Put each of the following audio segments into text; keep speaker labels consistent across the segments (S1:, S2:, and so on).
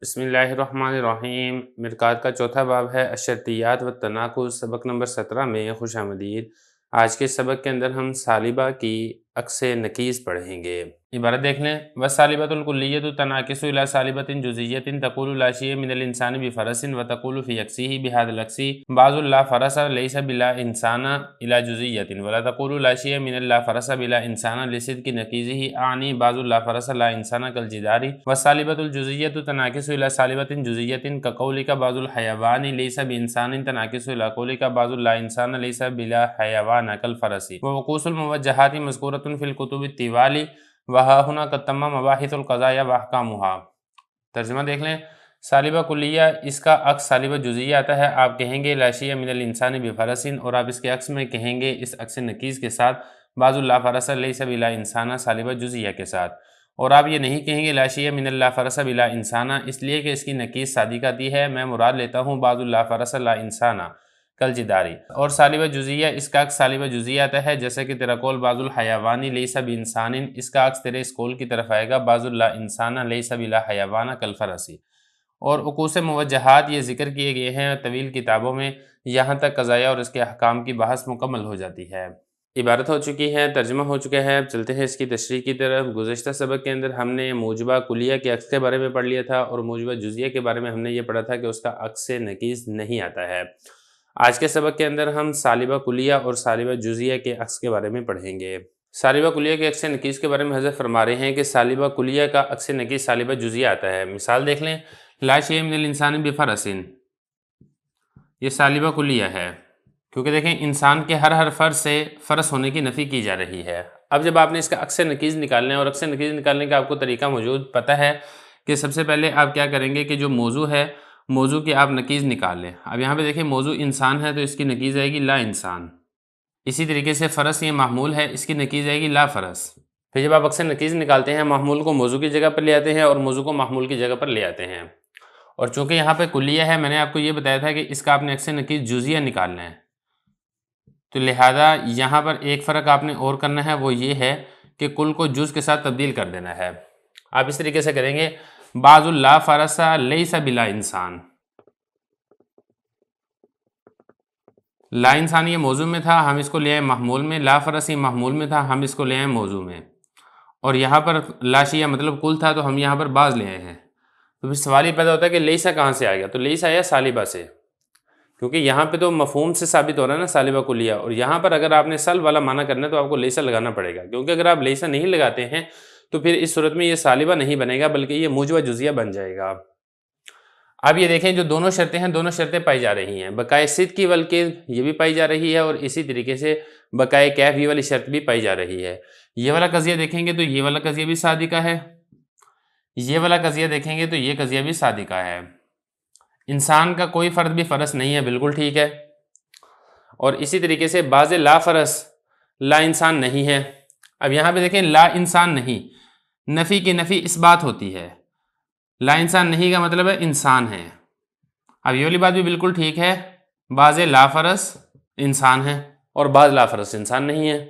S1: بسم اللہ الرحمن الرحیم۔ مرکات کا چوتھا باب ہے الشرطیات و التناقض، سبق نمبر 17 میں خوش آمدید۔ آج کے سبق کے اندر ہم سالبہ کی عکس نکیز پڑھیں گے۔ عبارت دیکھ لیں، وَالسَّالِبَةُ الْكُلِّيَّةُ تَنْعَكِسُ إِلَىٰ صَالِبَةٍ جُزْئِيَّةٍ تَقُولُ لَا شَيْءَ مِنَ الْإِنسَانِ بِفَرَسٍ وَتَقُولُ فِي عَكْسِهِ بِهَذَا الْعَكْسِ بَعْضُ لَا فَرَسَ لَيْسَ بِلَا إِنسَانَ إِلَىٰ جُزْئِيَّةٍ وَلَا تَقُولُ لَا شَيْءَ مِنَ اللَّا فَرَسَ بِلَا إِنسَانَ لِصِدْقِ نَكِيزِهِ أَعْنِي بَعْضُ لَا فَرَسَ لَا إِنسَانَ كَالْجِدَارِ وَالسَّالِبَةُ الْجُزْئِيَّةُ تَنْعَكِسُ إِلَىٰ صَالِبَةٍ جُزْئِيَّةٍ كَقَوْلِكَ بَعْضُ الْحَيَوَانِ لَيْسَ بِإِنسَانٍ تَنْعَكِسُ إِلَىٰ قَوْلِكَ بَعْضُ لَا إِنسَانَ لَيْسَ بِلَا حَيَوَانَ كَالْفَرَسِ وَوُقُوعُ الْمُوَجَّهَاتِ مَذْكُورَةٌ فِي الْكُتُبِ الطِّوَالِ وَهَا هُنَا قَدْ تَمَّ مَبَاحِثُ الْقَضَايَا وَأَحْكَامُهَا۔ ترجمہ دیکھ لیں، سالبہ کلیہ اس کا عکس سالبہ جزئیہ آتا ہے۔ آپ کہیں گے لا شیء من الانسان بفرس، اور آپ اس کے عکس میں کہیں گے اس عکس نکیز کے ساتھ بعض لا فرس لیس بلا انسان سالبہ جزئیہ کے ساتھ، اور آپ یہ نہیں کہیں گے لا شیء من اللہ فرس بلا انسان، اس لیے کہ اس کی نکیز صادق آتی ہے۔ میں مراد لیتا ہوں بعض لا فرس لا انسان کل جداری، اور سالبہ جزئیہ اس کا عکس سالبہ جزئیہ آتا ہے، جیسے کہ تیرا قول بعض الحیوانی لیس بانسان، اس کا عکس تیرے اس قول کی طرف آئے گا بعض لا انسان لیس بلا حیوان کل فرسی۔ اور عکوس موجہات یہ ذکر کیے گئے ہیں طویل کتابوں میں، یہاں تک قضایا اور اس کے احکام کی بحث مکمل ہو جاتی ہے۔ عبارت ہو چکی ہے، ترجمہ ہو چکا ہے، اب چلتے ہیں اس کی تشریح کی طرف۔ گزشتہ سبق کے اندر ہم نے موجبہ کلیہ کے عکس کے بارے میں پڑھ لیا تھا، اور موجبہ جزئیہ کے بارے میں ہم نے یہ پڑھا تھا کہ اس کا عکس نکیز نہیں آتا ہے۔ آج کے سبق کے اندر ہم سالبہ کلیہ اور سالبہ جزئیہ کے عکس کے بارے میں پڑھیں گے۔ سالبہ کلیہ کے عکس نکیز کے بارے میں حضرت فرما رہے ہیں کہ سالبہ کلیہ کا عکس نکیز سالبہ جزئیہ آتا ہے۔ مثال دیکھ لیں، لا شیء من الانسان بفرس، یہ سالبہ کلیہ ہے، کیونکہ دیکھیں انسان کے ہر فرد سے فرس ہونے کی نفی کی جا رہی ہے۔ اب جب آپ نے اس کا عکس نکیز نکالنا ہے، اور عکس نکیز نکالنے کا آپ کو طریقہ موجود پتہ ہے کہ سب سے پہلے آپ کیا کریں گے کہ جو موضوع ہے، موضوع کی آپ نکیز نکال لیں۔ اب یہاں پہ دیکھیں موضوع انسان ہے تو اس کی نکیز آئے گی لا انسان۔ اسی طریقے سے فرس یہ محمول ہے، اس کی نکیز آئے گی لا فرس۔ پھر جب آپ عکس نکیز نکالتے ہیں، محمول کو موضوع کی جگہ پر لے آتے ہیں اور موضوع کو محمول کی جگہ پر لے آتے ہیں، اور چونکہ یہاں پہ کلیہ ہے، میں نے آپ کو یہ بتایا تھا کہ اس کا آپ نے عکس نکیز جزئیہ نکالنا ہے، تو لہذا یہاں پر ایک فرق آپ نے اور کرنا ہے، وہ یہ ہے کہ کل کو جز کے ساتھ تبدیل کر دینا ہے۔ آپ اس طریقے سے کریں گے، بعض لا فرس لیس بلا انسان، لا انسان یہ موضوع میں تھا، ہم اس کو لے آئے محمول میں، لا فرس یہ محمول میں تھا، ہم اس کو لے آئے موضوع میں، اور یہاں پر لا شیء مطلب کل تھا تو ہم یہاں پر بعض لے آئے ہیں۔ تو پھر سوال یہ پیدا ہوتا ہے کہ لیسا کہاں سے آ گیا؟ تو لیسا آیا سالبہ سے، کیونکہ یہاں پہ تو مفہوم سے ثابت ہو رہا ہے نا سالبہ کلیہ، اور یہاں پر اگر آپ نے سل والا معنی کرنا ہے تو آپ کو لیسا لگانا پڑے گا، کیونکہ اگر آپ لیسا نہیں لگاتے ہیں تو پھر اس صورت میں یہ سالبہ نہیں بنے گا بلکہ یہ موجبہ جزئیہ بن جائے گا۔ اب یہ دیکھیں جو دونوں شرطیں ہیں، دونوں شرطیں پائی جا رہی ہیں، بقائے صدق کی بلکہ یہ بھی پائی جا رہی ہے، اور اسی طریقے سے بقائے کیف یہ والی شرط بھی پائی جا رہی ہے۔ یہ والا قضیہ دیکھیں گے تو یہ والا قضیہ بھی صادقہ ہے، یہ والا قضیہ دیکھیں گے تو یہ قضیہ بھی صادقہ ہے۔ انسان کا کوئی فرد بھی فرس نہیں ہے، بالکل ٹھیک ہے، اور اسی طریقے سے بعض لا فرس لا انسان نہیں ہے۔ اب یہاں پہ دیکھیں لا انسان نہیں، نفی کی نفی اس بات ہوتی ہے، لا انسان نہیں کا مطلب ہے انسان ہے۔ اب یہ والی بات بھی بالکل ٹھیک ہے، بعض لا فرس انسان ہے اور بعض لا فرس انسان نہیں ہے،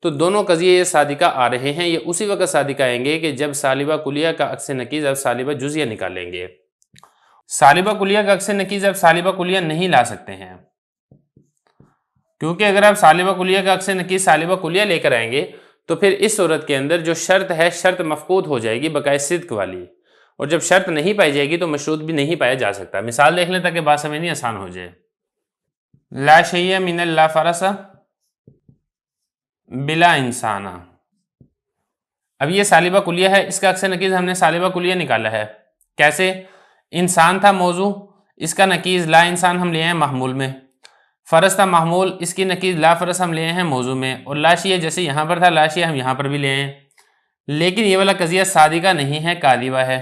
S1: تو دونوں قضیے یہ صادقہ آ رہے ہیں، یہ اسی وقت صادقہ آئیں گے کہ جب سالبہ کلیہ کا عکس نکیز اب سالبہ جزئیہ نکالیں گے۔ سالبہ کلیہ کا عکس نکیز اب سالبہ کلیہ نہیں لا سکتے ہیں، کیونکہ اگر آپ سالبہ کلیہ کا عکس نکیز سالبہ کلیہ لے کر آئیں گے تو پھر اس صورت کے اندر جو شرط ہے، شرط مفقود ہو جائے گی بقائے صدق والی، اور جب شرط نہیں پائی جائے گی تو مشروط بھی نہیں پایا جا سکتا۔ مثال دیکھ لیں تاکہ بات سمجھنی آسان ہو جائے۔ لا شیء من اللہ فرس بلا انسان، اب یہ سالبہ کلیہ ہے، اس کا عکس نکیز ہم نے سالبہ کلیہ نکالا ہے۔ کیسے؟ انسان تھا موضوع، اس کا نکیز لا انسان ہم لے آئے ہیں محمول میں، فرس تھا محمول، اس کی نکیز لا فرس ہم لے آئے ہیں موضوع میں، اور لا شیء جیسے یہاں پر تھا لا شیء ہم یہاں پر بھی لے آئے ہیں، لیکن یہ والا قضیہ صادقہ نہیں ہے، کاذبہ ہے،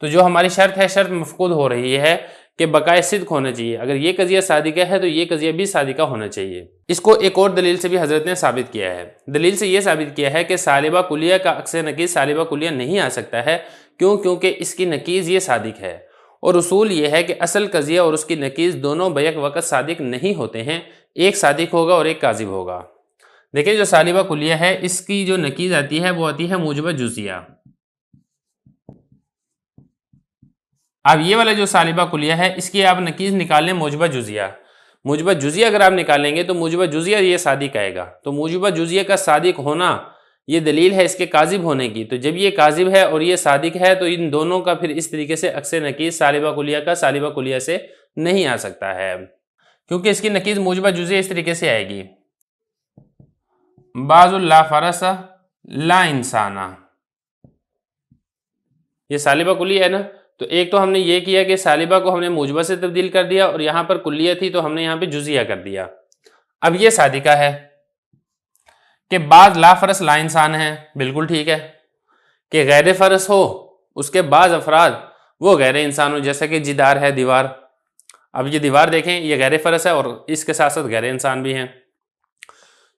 S1: تو جو ہماری شرط ہے، شرط مفقود ہو رہی ہے کہ بقائے صدق ہونا چاہیے۔ اگر یہ قضیہ صادقہ ہے تو یہ قضیہ بھی صادقہ ہونا چاہیے۔ اس کو ایک اور دلیل سے بھی حضرت نے ثابت کیا ہے، دلیل سے یہ ثابت کیا ہے کہ سالبہ کلیہ کا عکس نکیز سالبہ کلیہ نہیں آ سکتا ہے، کیونکہ اس کی نکیز یہ صادق ہے، اور اصول یہ ہے کہ اصل قضیہ اور اس کی نکیز دونوں بیک وقت صادق نہیں ہوتے ہیں، ایک صادق ہوگا اور ایک کاذب ہوگا۔ دیکھیں جو سالبہ کلیہ ہے، اس کی جو نکیز آتی ہے وہ آتی ہے موجبہ جزئیہ، اب یہ والا جو سالبہ کلیہ ہے اس کی آپ نکیز نکال لیں موجبہ جزیہ. موجبہ جزیہ اگر آپ نکالیں گے تو موجبہ جزیہ یہ صادق آئے گا. تو موجبہ جزیہ کا صادق ہونا یہ دلیل ہے اس کے کاذب ہونے کی. تو جب یہ کاذب ہے اور یہ صادق ہے تو ان دونوں کا پھر اس طریقے سے عکس نکیز سالبہ کلیہ کا سالبہ کلیہ سے نہیں آ سکتا ہے، کیونکہ اس کی نکیز موجبہ جزیہ اس طریقے سے آئے گی. بعض لا فرس لا انسانہ، یہ سالبہ کلیہ ہے نا. تو ایک تو ہم نے یہ کیا کہ سالبہ کو ہم نے موجبہ سے تبدیل کر دیا اور یہاں پر کلیہ تھی تو ہم نے یہاں پہ جزیہ کر دیا. اب یہ صادقہ ہے کہ بعض لا فرس لا انسان ہے، بالکل ٹھیک ہے. کہ غیر فرس ہو اس کے بعض افراد وہ غیر انسان ہو، جیسا کہ جدار ہے، دیوار. اب یہ دیوار دیکھیں یہ غیر فرس ہے اور اس کے ساتھ ساتھ غیر انسان بھی ہیں.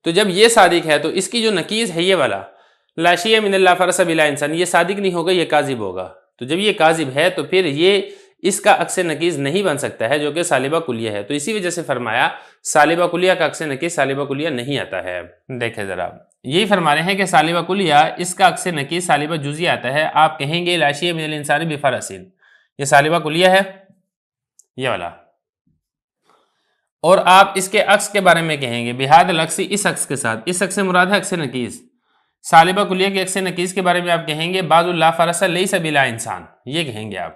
S1: تو جب یہ صادق ہے تو اس کی جو نکیز ہے یہ والا لا شیء من لا فرس بلا انسان، یہ صادق نہیں ہوگا، یہ کاذب ہوگا. تو جب یہ کاذب ہے تو پھر یہ اس کا عکس نکیز نہیں بن سکتا ہے جو کہ سالبہ کلیہ ہے. تو اسی وجہ سے فرمایا سالبہ کلیہ کا عکس نکیز سالبہ کلیہ نہیں آتا ہے. دیکھیں ذرا، یہی فرما رہے ہیں کہ سالبہ کلیہ اس کا عکس نکیز سالبہ جزیہ آتا ہے. آپ کہیں گے لا شیء من الانسان بفرس، یہ سالبہ کلیہ ہے یہ والا، اور آپ اس کے عکس کے بارے میں کہیں گے بہذا العکس، اس عکس کے ساتھ. اس عکس سے مراد ہے عکس نکیز. سالبہ کلیہ کے عکس نکیز کے بارے میں آپ کہیں گے بعض لا فرس لیس بلا انسان، یہ کہیں گے آپ.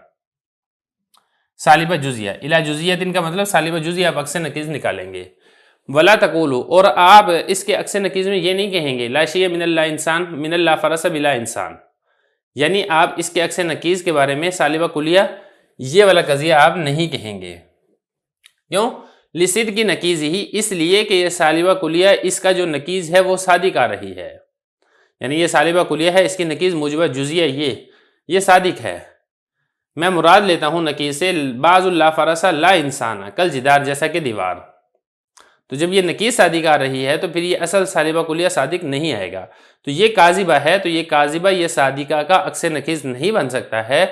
S1: سالبہ جزیہ الا جزیۃ کا مطلب سالبہ جزیہ آپ عکس نکیز نکالیں گے. ولا تقولوا، اور آپ اس کے عکس نکیز میں یہ نہیں کہیں گے لا شیء من اللہ انسان من اللہ فرس بلا انسان، یعنی آپ اس کے عکس نکیز کے بارے میں سالبہ کلیہ یہ والا قضیہ آپ نہیں کہیں گے. کیوں؟ لصدق کی نکیز ہی، اس لیے کہ یہ سالبہ کلیہ اس کا جو نکیز ہے وہ صادق آ رہی ہے. یعنی یہ سالبہ کلیہ ہے، اس کی نکیز موجبہ جزیہ یہ صادق ہے. میں مراد لیتا ہوں نکیز سے بعض لا فرس لا انسان کل جدار، جیسا کہ دیوار. تو جب یہ نکیز صادق آ رہی ہے تو پھر یہ اصل سالبہ کلیہ صادق نہیں آئے گا. تو یہ کاذبہ ہے، تو یہ کاذبہ یہ صادقہ کا عکس نکیز نہیں بن سکتا ہے،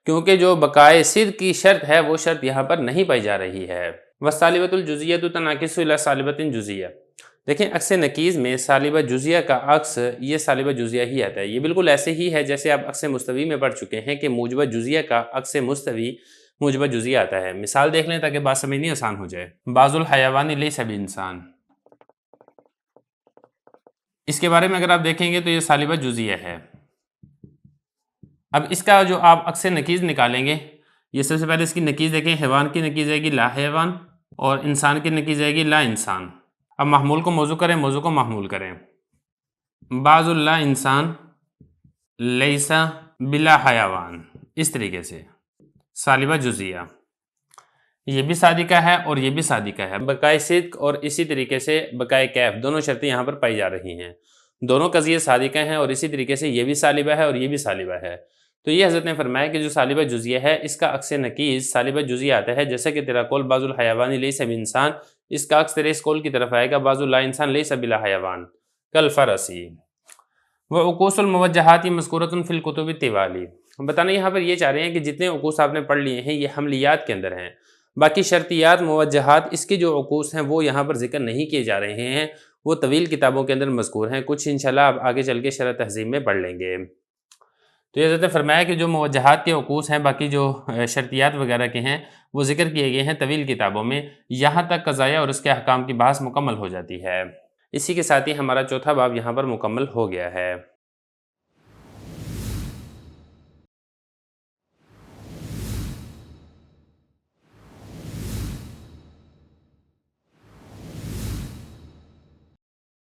S1: کیونکہ جو بقائے صدق کی شرط ہے وہ شرط یہاں پر نہیں پائی جا رہی ہے. والصالبۃ الجزیۃ تنعکس الی صالبۃ جزیہ، دیکھیں عکس نکیز میں سالبہ جزیہ کا عکس یہ سالبہ جزیہ ہی آتا ہے. یہ بالکل ایسے ہی ہے جیسے آپ عکس مستوی میں پڑھ چکے ہیں کہ موجبہ جزیہ کا عکس مستوی موجبہ جزیہ آتا ہے. مثال دیکھ لیں تاکہ بات سمجھنی آسان ہو جائے. بعض الحیوان لیس بانسان، اس کے بارے میں اگر آپ دیکھیں گے تو یہ سالبہ جزیہ ہے. اب اس کا جو آپ عکس نکیز نکالیں گے، یہ سب سے پہلے اس کی نکیز دیکھیں. حیوان کی نکیز آئے گی لا حیوان، اور انسان کی نکیز آئے گی لا انسان. اب محمول کو موضوع کریں، موضوع کو محمول کریں. بعض لا انسان لیسا بلا حیوان، اس طریقے سے سالبہ جزیہ یہ بھی صادقہ ہے اور یہ بھی صادقہ ہے. بقائے صدق اور اسی طریقے سے بقائے کیف دونوں شرطیں یہاں پر پائی جا رہی ہیں. دونوں قضیے صادقہ ہیں اور اسی طریقے سے یہ بھی صالبہ ہے اور یہ بھی صالبہ ہے. تو یہ حضرت نے فرمایا کہ جو سالبہ جزیہ ہے اس کا عکس نکیز سالبہ جزیہ آتا ہے. جیسا کہ تیرا قول بعض الحیوان لیس بانسان، اس کا عکس تیرے اس قول کی طرف آئے گا بعض لا انسان لیس بلا حیوان کالفرسی. وعکوس الموجہات مذکورۃ فی الکتب التوالی، بتانا یہاں پر یہ چاہ رہے ہیں کہ جتنے عکوس آپ نے پڑھ لیے ہیں یہ حملیات کے اندر ہیں. باقی شرطیات موجہات اس کے جو عکوس ہیں وہ یہاں پر ذکر نہیں کیے جا رہے ہیں، وہ طویل کتابوں کے اندر مذکور ہیں. کچھ انشاءاللہ آپ آگے چل کے شرح تہذیب میں پڑھ لیں گے. تو یہ حضرت نے فرمایا کہ جو موجہات کے عکوس ہیں، باقی جو شرطیات وغیرہ کے ہیں وہ ذکر کیے گئے ہیں طویل کتابوں میں. یہاں تک قضایا اور اس کے احکام کی بحث مکمل ہو جاتی ہے. اسی کے ساتھ ہی ہمارا چوتھا باب یہاں پر مکمل ہو گیا ہے.